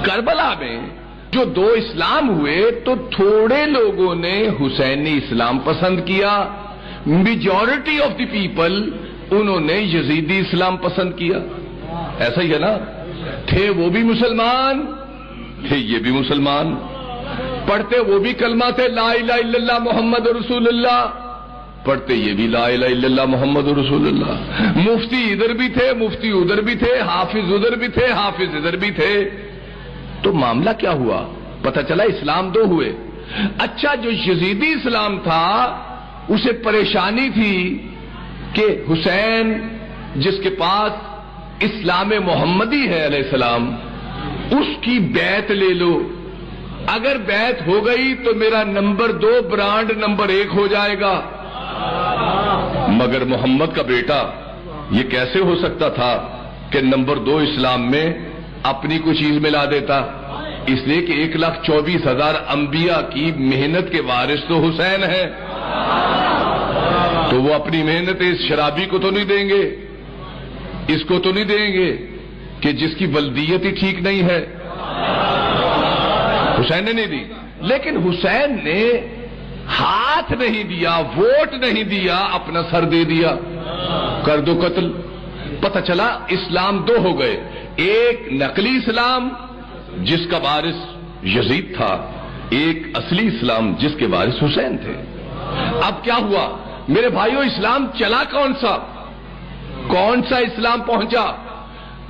کربلا میں جو دو اسلام ہوئے تو تھوڑے لوگوں نے حسینی اسلام پسند کیا، میجورٹی آف دی پیپل انہوں نے یزیدی اسلام پسند کیا. ایسا ہی ہے نا؟ تھے وہ بھی مسلمان، تھے یہ بھی مسلمان، پڑھتے وہ بھی کلمہ تھے لا الہ الا اللہ محمد رسول اللہ، پڑھتے یہ بھی لا الہ الا اللہ محمد رسول اللہ. مفتی ادھر بھی تھے، مفتی ادھر بھی تھے، حافظ ادھر بھی تھے، حافظ ادھر بھی تھے. تو معاملہ کیا ہوا؟ پتہ چلا اسلام دو ہوئے. اچھا، جو یزیدی اسلام تھا اسے پریشانی تھی کہ حسین جس کے پاس اسلام محمدی ہے علیہ السلام، اس کی بیعت لے لو. اگر بیعت ہو گئی تو میرا نمبر 2 برانڈ نمبر 1 ہو جائے گا. مگر محمد کا بیٹا یہ کیسے ہو سکتا تھا کہ نمبر 2 اسلام میں اپنی کوئی چیز ملا دیتا؟ اس لیے کہ 1,24,000 انبیاء کی محنت کے وارث تو حسین ہے، تو وہ اپنی محنت اس شرابی کو تو نہیں دیں گے، اس کو تو نہیں دیں گے کہ جس کی بلدیت ہی ٹھیک نہیں ہے. حسین نے نہیں دی، لیکن حسین نے ہاتھ نہیں دیا، ووٹ نہیں دیا، اپنا سر دے دیا. کر دو قتل. پتہ چلا اسلام دو ہو گئے، ایک نقلی اسلام جس کا وارث یزید تھا، ایک اصلی اسلام جس کے وارث حسین تھے. اب کیا ہوا میرے بھائیوں؟ اسلام چلا کون سا اسلام پہنچا؟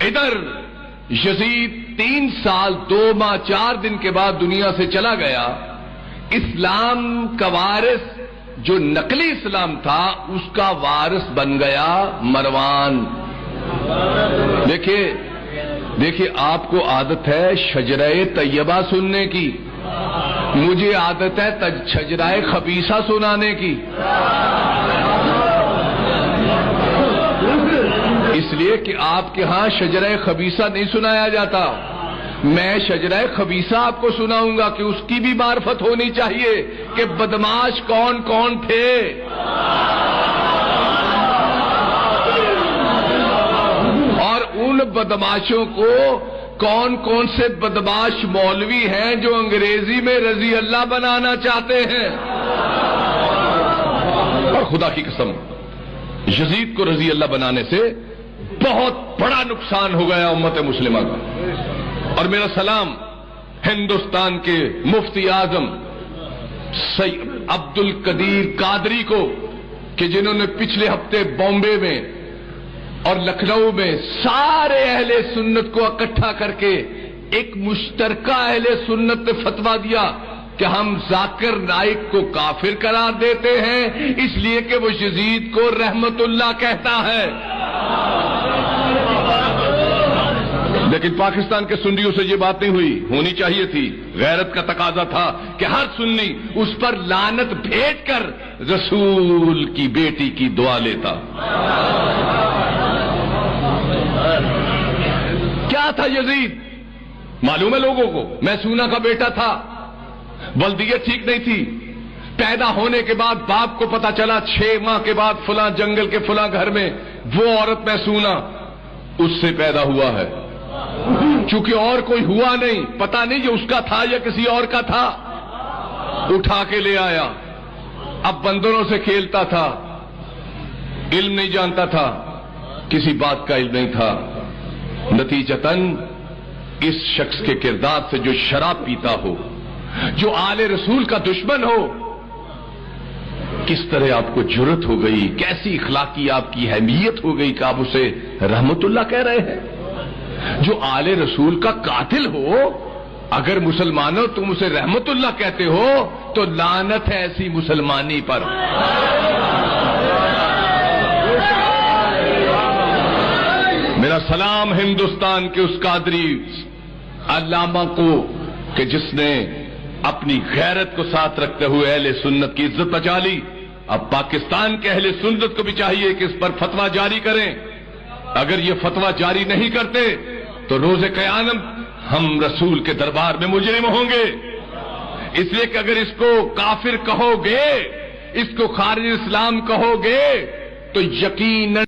ادھر یزید 3 سال 2 ماہ 4 دن کے بعد دنیا سے چلا گیا. اسلام کا وارث جو نقلی اسلام تھا اس کا وارث بن گیا مروان. دیکھیے آپ کو عادت ہے شجرہ طیبہ سننے کی، مجھے عادت ہے شجرہ خبیثہ سنانے کی. اس لیے کہ آپ کے ہاں شجرہ خبیثہ نہیں سنایا جاتا. میں شجرہ خبیثہ آپ کو سناؤں گا کہ اس کی بھی معرفت ہونی چاہیے کہ بدماش کون کون تھے. اور ان بدماشوں کو کون سے بدماش مولوی ہیں جو انگریزی میں رضی اللہ بنانا چاہتے ہیں. اور خدا کی قسم یزید کو رضی اللہ بنانے سے بہت بڑا نقصان ہو گیا امت مسلمہ کا. اور میرا سلام ہندوستان کے مفتی اعظم سید عبد القدیر قادری کو کہ جنہوں نے پچھلے ہفتے بامبے میں اور لکھنؤ میں سارے اہل سنت کو اکٹھا کر کے ایک مشترکہ اہل سنت نے فتویٰ دیا کہ ہم ذاکر نائک کو کافر قرار دیتے ہیں اس لیے کہ وہ یزید کو رحمت اللہ کہتا ہے. لیکن پاکستان کے سنیوں سے یہ بات نہیں ہوئی، ہونی چاہیے تھی. غیرت کا تقاضا تھا کہ ہر سنی اس پر لعنت بھیج کر رسول کی بیٹی کی دعا لیتا. کیا تھا یزید؟ معلوم ہے لوگوں کو، میسونہ کا بیٹا تھا، بلدیت ٹھیک نہیں تھی. پیدا ہونے کے بعد باپ کو پتا چلا 6 ماہ کے بعد فلاں جنگل کے فلاں گھر میں وہ عورت میسونہ اس سے پیدا ہوا ہے. چونکہ اور کوئی ہوا نہیں، پتا نہیں یہ اس کا تھا یا کسی اور کا تھا، اٹھا کے لے آیا. اب بندروں سے کھیلتا تھا، علم نہیں جانتا تھا، کسی بات کا علم نہیں تھا. نتیجتاً اس شخص کے کردار سے جو شراب پیتا ہو، جو آل رسول کا دشمن ہو، کس طرح آپ کو جرت ہو گئی، کیسی اخلاقی آپ کی اہمیت ہو گئی کہ آپ اسے رحمت اللہ کہہ رہے ہیں. جو آل رسول کا قاتل ہو، اگر مسلمانوں تم اسے رحمت اللہ کہتے ہو تو لعنت ہے ایسی مسلمانی پر. میرا سلام ہندوستان کے اس قادری علامہ کو کہ جس نے اپنی غیرت کو ساتھ رکھتے ہوئے اہل سنت کی عزت بچا لی. اب پاکستان کے اہل سنت کو بھی چاہیے کہ اس پر فتویٰ جاری کریں. اگر یہ فتویٰ جاری نہیں کرتے تو روز قیامت ہم رسول کے دربار میں مجرم ہوں گے. اس لیے کہ اگر اس کو کافر کہو گے، اس کو خارج اسلام کہو گے تو یقیناً